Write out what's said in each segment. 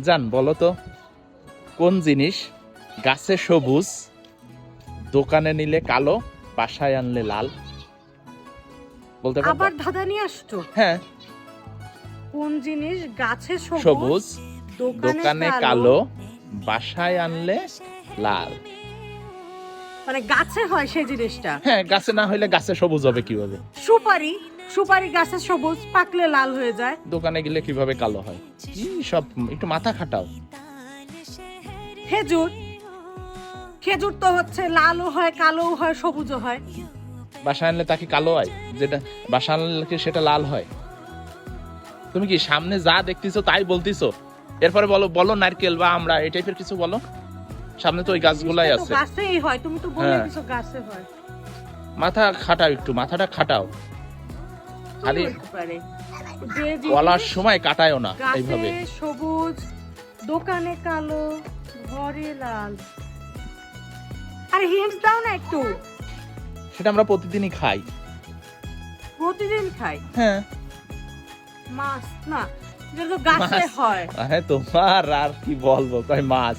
জান বলো তো কোন জিনিস গাছে সবুজ, দোকানে নিলে কালো, বাসায় আনলে লাল? বলতে পারবা? আবার ধাঁধা নিয়ে আসছো। হ্যাঁ, কোন জিনিস গাছে সবুজ, দোকানে কালো, কালো, বাসায় আনলে লাল। মানে গাছে হয় সেই জিনিসটা। হ্যাঁ, গাছে না হইলে গাছে সবুজ হবে কিভাবে? সুপারি, সুপারি গাছে সবুজ, পাকলে লাল হয়ে যায়। দোকানে গেলে কিভাবে কালো হয়? কি সব, একটু মাথা খাটাও। খেজুর, খেজুর তো হচ্ছে লালও হয়, কালোও হয়, সবুজও হয়। বাসায় আনলে তাকে কালো হয়, যেটা বাসায় আনলে কি সেটা লাল হয়? তুমি কি সামনে যা দেখতেছো তাই বলতেছো? এরপরে বলো বলো নারকেল বা আমরা এই টাইপের কিছু বলো। সামনে তো ওই গাছগুলাই জিনিসটা তো আছে। গাছেই হয়, তুমি তো বলে হ্যাঁ। দিছো গাছে হয়। মাথা খাটাও, একটু মাথাটা খাটাও। কি খালি হতে পারে? যে বলার জিনিস সময় কাটায়ও না গাছে এইভাবে। সবুজ, দোকানে কালো, ঘরে লাল। আরে হিন্টস দাও না একটু। সেটা আমরা প্রতিদিনই খাই। প্রতিদিন খাই। হ্যাঁ, মাছ না, এটা তো গাছে মাছ। হয়। হ্যাঁ, তোমার আর কি বলবো, কয় মাছ।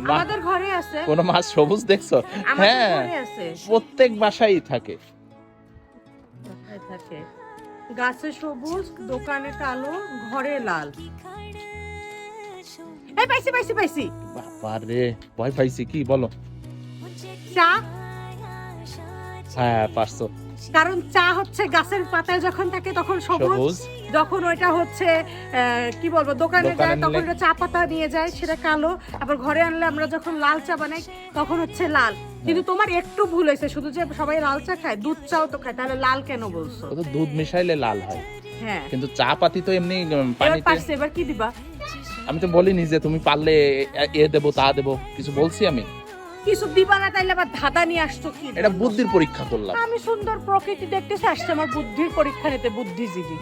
আমাদের ঘরে আছে। কোন মাছ সবুজ দেখছো? আমাদের হ্যাঁ, ঘরে আছে। প্রত্যেক বাসায় থাকে। কোথায় থাকে? গাছে সবুজ, দোকানে কালো, ঘরে লাল। এই পাইছি পাইছি পাইছি। বাবারে, ভয় পাইছি। কি বলো? চা। হ্যাঁ, পারছো। কারণ চা হচ্ছে গাছের পাতায় যখন থাকে তখন সবুজ, সবুজ। যখন ওইটা হচ্ছে কি বলবো দোকানে দোকানে যায় তখন নিলে- ওটা চা পাতা নিয়ে যায় সেটা কালো, আবার ঘরে আনলে আমরা যখন লাল চা বানাই তখন হচ্ছে লাল। কিন্তু তোমার একটু ভুল হয়েছে, শুধু যে সবাই লাল চা খায়, দুধ চাও তো খায়, তাহলে লাল কেন বলছো? ও তো দুধ মিশাইলে লাল হয়, হ্যাঁ, কিন্তু চা পাতি তো এমনি এবার পানিতে। পারছে, এবার কি দিবা? আমি তো বলিনি যে তুমি পারলে এ দেবো তা দেবো, কিছু বলছি আমি? কিছু দিবা না, তাইলে আবার ধাঁধা নিয়ে আসছো কি? এটা বুদ্ধির পরীক্ষা করলাম। আমি সুন্দর প্রকৃতি দেখতেছি, আসছে আমার বুদ্ধির পরীক্ষা নিতে, বুদ্ধিজীবী।